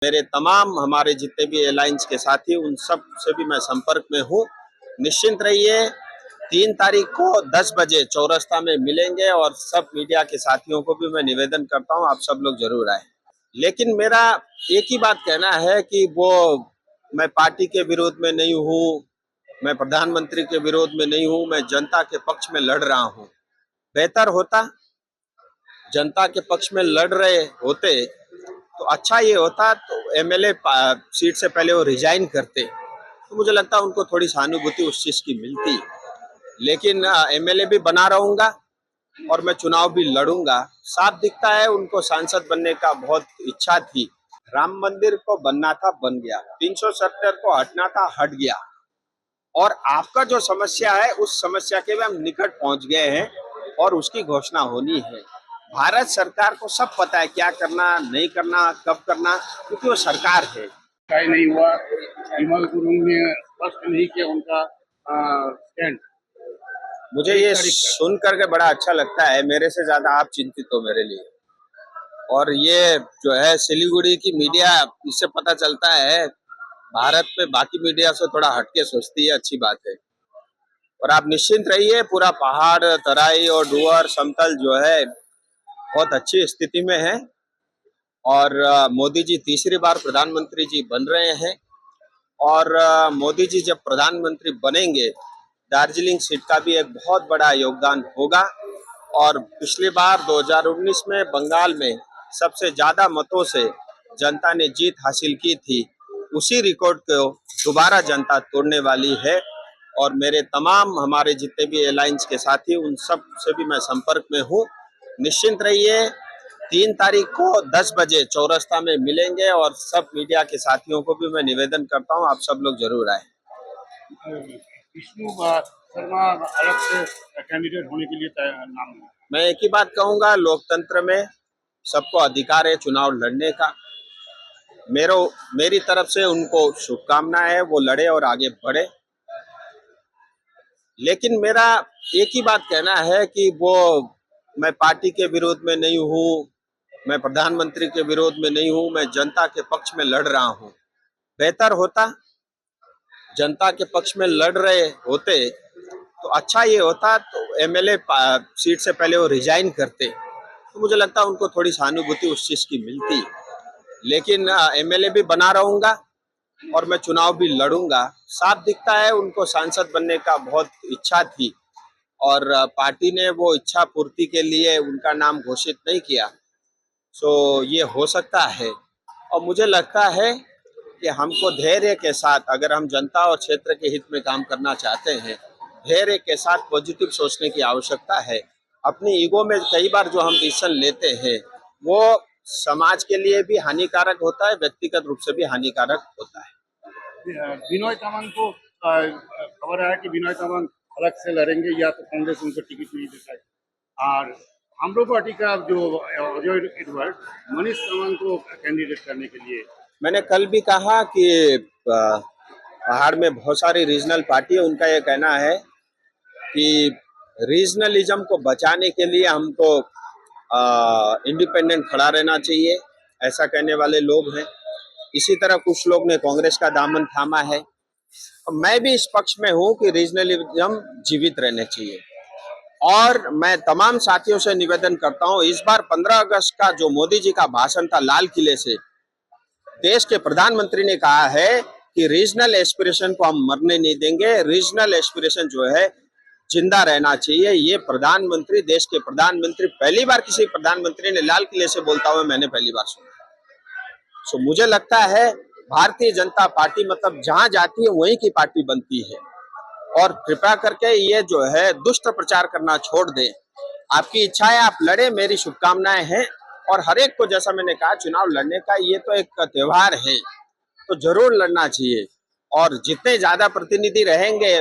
मेरे तमाम हमारे जितने भी एयरलाइंस के साथी उन सब से भी मैं संपर्क में हूँ। निश्चिंत रहिए, 3 तारीख को 10 बजे चौरस्ता में मिलेंगे और सब मीडिया के साथियों को भी मैं निवेदन करता हूँ, आप सब लोग जरूर आए। लेकिन मेरा एक ही बात कहना है कि मैं पार्टी के विरोध में नहीं हूँ, मैं प्रधानमंत्री के विरोध में नहीं हूँ, मैं जनता के पक्ष में लड़ रहा हूँ। बेहतर होता जनता के पक्ष में लड़ रहे होते तो अच्छा ये होता, तो एमएलए सीट से पहले वो रिजाइन करते तो मुझे लगता है उनको थोड़ी सहानुभूति उस चीज की मिलती। लेकिन एमएलए भी बना रहूंगा और मैं चुनाव भी लड़ूंगा। साफ दिखता है उनको सांसद बनने का बहुत इच्छा थी। राम मंदिर को बनना था, बन गया। 370 को हटना था, हट गया। और आपका जो समस्या है उस समस्या के भी हम निकट पहुंच गए हैं और उसकी घोषणा होनी है। भारत सरकार को सब पता है क्या करना, नहीं करना, कब करना, क्योंकि वो सरकार है। तय नहीं हुआ, विमल गुरुंग ने स्पष्ट नहीं किया उनका स्टैंड। मुझे ये सुन करके बड़ा अच्छा लगता है। मेरे से ज्यादा आप चिंतित हो मेरे लिए। और ये जो है सिलीगुड़ी की मीडिया, इससे पता चलता है भारत में बाकी मीडिया से थोड़ा हटके सोचती है, अच्छी बात है। और आप निश्चिंत रहिए, पूरा पहाड़, तराई और डूअर समतल जो है बहुत अच्छी स्थिति में है। और मोदी जी तीसरी बार प्रधानमंत्री जी बन रहे हैं। और मोदी जी जब प्रधानमंत्री बनेंगे, दार्जिलिंग सीट का भी एक बहुत बड़ा योगदान होगा। और पिछली बार 2019 में बंगाल में सबसे ज्यादा मतों से जनता ने जीत हासिल की थी, उसी रिकॉर्ड को दोबारा जनता तोड़ने वाली है। और मेरे तमाम हमारे जितने भी एयरलाइंस के साथी उन सब से भी मैं संपर्क में हूँ। निश्चिंत रहिए, 3 तारीख को 10 बजे चौरस्ता में मिलेंगे और सब मीडिया के साथियों को भी मैं निवेदन करता हूँ, आप सब लोग जरूर आए। विष्णु शर्मा अलग से कैंडिडेट होने के लिए नाम है। मैं एक ही बात कहूंगा, लोकतंत्र में सबको अधिकार है चुनाव लड़ने का। मेरी तरफ से उनको शुभकामनाएं है, वो लड़े और आगे बढ़े। लेकिन मेरा एक ही बात कहना है कि मैं पार्टी के विरोध में नहीं हूँ, मैं प्रधानमंत्री के विरोध में नहीं हूँ, मैं जनता के पक्ष में लड़ रहा हूँ। बेहतर होता जनता के पक्ष में लड़ रहे होते तो अच्छा ये होता, तो एमएलए सीट से पहले वो रिजाइन करते तो मुझे लगता है उनको थोड़ी सहानुभूति उस चीज की मिलती। लेकिन एमएलए भी बना रहूंगा और मैं चुनाव भी लड़ूंगा। साफ दिखता है उनको सांसद बनने का बहुत इच्छा थी और पार्टी ने वो इच्छा पूर्ति के लिए उनका नाम घोषित नहीं किया। सो ये हो सकता है। और मुझे लगता है कि हमको धैर्य के साथ, अगर हम जनता और क्षेत्र के हित में काम करना चाहते हैं, धैर्य के साथ पॉजिटिव सोचने की आवश्यकता है। अपनी ईगो में कई बार जो हम डिसीजन लेते हैं वो समाज के लिए भी हानिकारक होता है, व्यक्तिगत रूप से भी हानिकारक होता है। विनोय तावंग को खबर आया कि विनोय तावंग अलग से लड़ेंगे या तो कांग्रेस उनको टिकट नहीं देता है। और आमरो पार्टी का जो अजय एडवर्ड मनीष तावंग को कैंडिडेट करने के लिए, मैंने कल भी कहा कि पहाड़ में बहुत सारी रीजनल पार्टी है। उनका ये कहना है कि रीजनलिज्म को बचाने के लिए हमको इंडिपेंडेंट खड़ा रहना चाहिए, ऐसा कहने वाले लोग हैं। इसी तरह कुछ लोग ने कांग्रेस का दामन थामा है। मैं भी इस पक्ष में हूं कि रीजनलिज्म जीवित रहने चाहिए। और मैं तमाम साथियों से निवेदन करता हूं, इस बार 15 अगस्त का जो मोदी जी का भाषण था लाल किले से, देश के प्रधानमंत्री ने कहा है कि रीजनल एस्पिरेशन को हम मरने नहीं देंगे, रीजनल एस्पिरेशन जो है जिंदा रहना चाहिए। ये प्रधानमंत्री, देश के प्रधानमंत्री, पहली बार किसी प्रधानमंत्री ने लाल किले से बोलता हुआ मैंने पहली बार सुना। सो मुझे लगता है भारतीय जनता पार्टी मतलब जहां जाती है वहीं की पार्टी बनती है। और कृपया करके ये जो है दुष्ट प्रचार करना छोड़ दें। आपकी इच्छा है आप लड़े, मेरी शुभकामनाएं हैं। और हर एक को, जैसा मैंने कहा, चुनाव लड़ने का ये तो एक त्योहार है, तो जरूर लड़ना चाहिए। और जितने ज्यादा प्रतिनिधि रहेंगे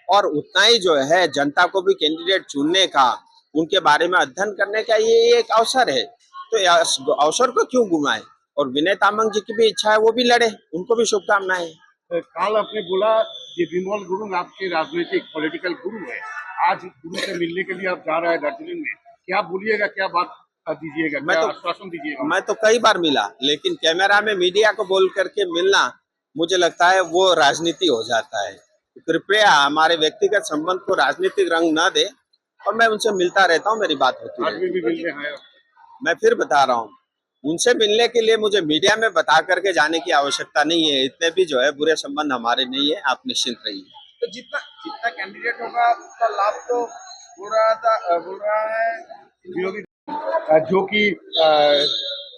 और उतना ही जो है जनता को भी कैंडिडेट चुनने का, उनके बारे में अध्ययन करने का ये एक अवसर है। तो अवसर को क्यों गुमाए। और विनय तामांग जी की भी इच्छा है वो भी लड़े, उनको भी शुभकामनाएं। कल आपने बोला कि विमल गुरुंग आपके राजनीतिक पॉलिटिकल गुरु है, आज गुरु से मिलने के लिए आप जा रहे हैं दार्जिलिंग में, क्या बोलिएगा, क्या बात दीजिएगा, मैं क्या तो- आश्वासन दीजिएगा? मैं तो कई बार मिला, लेकिन कैमरा में मीडिया को बोल करके मिलना मुझे लगता है वो राजनीति हो जाता है। कृपया हमारे व्यक्तिगत संबंध को राजनीतिक रंग न दे, और मैं उनसे मिलता रहता हूँ, मेरी बात होती आज है। भी मिलने आए आप? मैं फिर बता रहा हूँ, उनसे मिलने के लिए मुझे मीडिया में बता करके जाने की आवश्यकता नहीं है। इतने भी जो है बुरे संबंध हमारे नहीं है, आप निश्चिंत रहिए। तो जितना जितना कैंडिडेट होगा उसका लाभ तो बोल रहा है विरोधी जो कि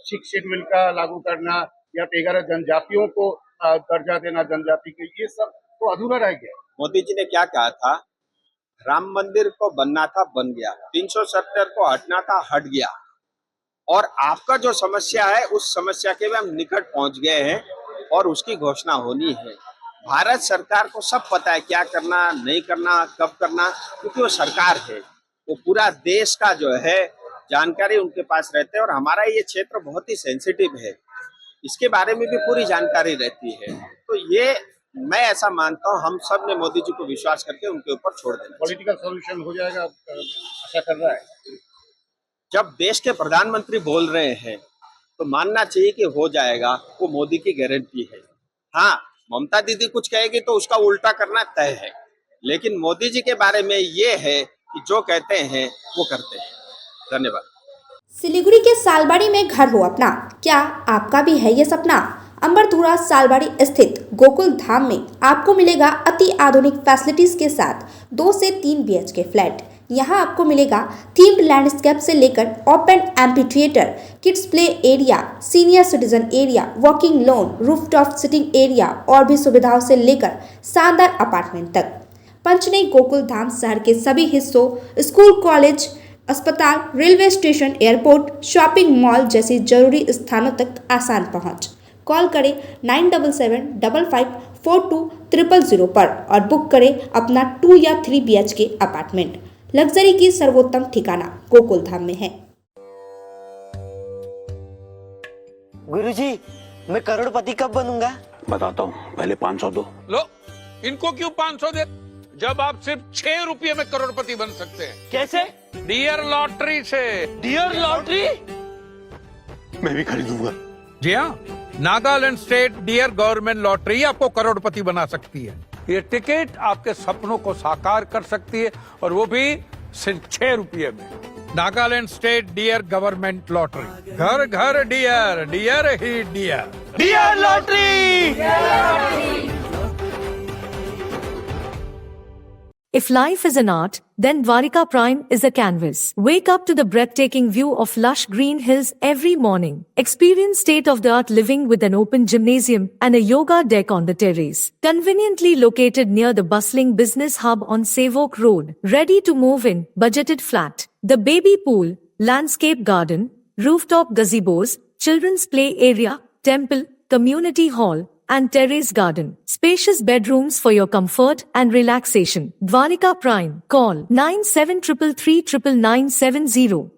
6 शेड्यूल का लागू करना या 13 जनजातियों को दर्जा देना जनजाति के, ये सब तो अधूरा रह गया। मोदी जी ने क्या कहा था? राम मंदिर को बनना था, बन गया। 370 को हटना था, हट गया। और आपका जो समस्या है, उस समस्या के भी हम निकट पहुंच गए हैं और उसकी घोषणा होनी है। भारत सरकार को सब पता है क्या करना, नहीं करना, कब करना, क्योंकि वो सरकार है। वो पूरा देश का जो है जानकारी उनके पास रहते हैं, और हमारा ये क्षेत्र बहुत ही सेंसिटिव है, इसके बारे में भी पूरी जानकारी रहती है। तो ये मैं ऐसा मानता हूँ, हम सब ने मोदी जी को विश्वास करके उनके ऊपर छोड़ देना चाहिए। पॉलिटिकल सॉल्यूशन हो जाएगा, आशा कर रहा है। जब देश के प्रधानमंत्री बोल रहे हैं तो मानना चाहिए कि हो जाएगा, वो मोदी की गारंटी है। हाँ, ममता दीदी कुछ कहेगी तो उसका उल्टा करना तय है, लेकिन मोदी जी के बारे में ये है कि जो कहते हैं वो करते हैं। धन्यवाद। सिलीगुड़ी के सालबाड़ी में घर हो अपना, क्या आपका भी है ये सपना? अंबरधुरा सालबाड़ी स्थित गोकुल धाम में आपको मिलेगा अति आधुनिक फैसिलिटीज के साथ 2 से 3 BHK फ्लैट। यहाँ आपको मिलेगा थीम्ड लैंडस्केप से लेकर open amphi theatre, kids play area, senior citizen area, walking lawn, rooftop sitting area और भी सुविधाओं से लेकर शानदार अपार्टमेंट तक। पंचनई गोकुल धाम शहर के सभी हिस्सों, स्कूल, कॉलेज, अस्पताल, railway station, airport, shopping mall जैसी जरूरी स्थानों तक आसान पहुंच। कॉल करें 9755542000 पर और बुक करें अपना 2 या 3 BHK अपार्टमेंट। लग्जरी की सर्वोत्तम ठिकाना गोकुल धाम में है। गुरुजी, मैं करोड़पति कब बनूंगा? बताता हूँ, पहले 500 दो। लो, इनको क्यों 500 दे, जब आप सिर्फ 6 रुपये में करोड़पति बन सकते हैं। कैसे? डियर लॉटरी से। Dear lottery? मैं भी खरीदूंगा। जी हाँ, Nagaland state dear government lottery आपको करोड़पति बना सकती है। ये टिकट आपके सपनों को साकार कर सकती है, और वो भी सिर्फ 6 रुपये में। Nagaland state dear government lottery, घर घर डियर, डियर ही dear. Dear lottery! If life is an art, then Dwarika Prime is a canvas. Wake up to the breathtaking view of lush green hills every morning. Experience state-of-the-art living with an open gymnasium and a yoga deck on the terrace. Conveniently located near the bustling business hub on Savok Road. Ready to move in, budgeted flat. The baby pool, landscape garden, rooftop gazebos, children's play area, temple, community hall, and terrace garden. Spacious bedrooms for your comfort and relaxation. Dwarika Prime. Call 9733399970.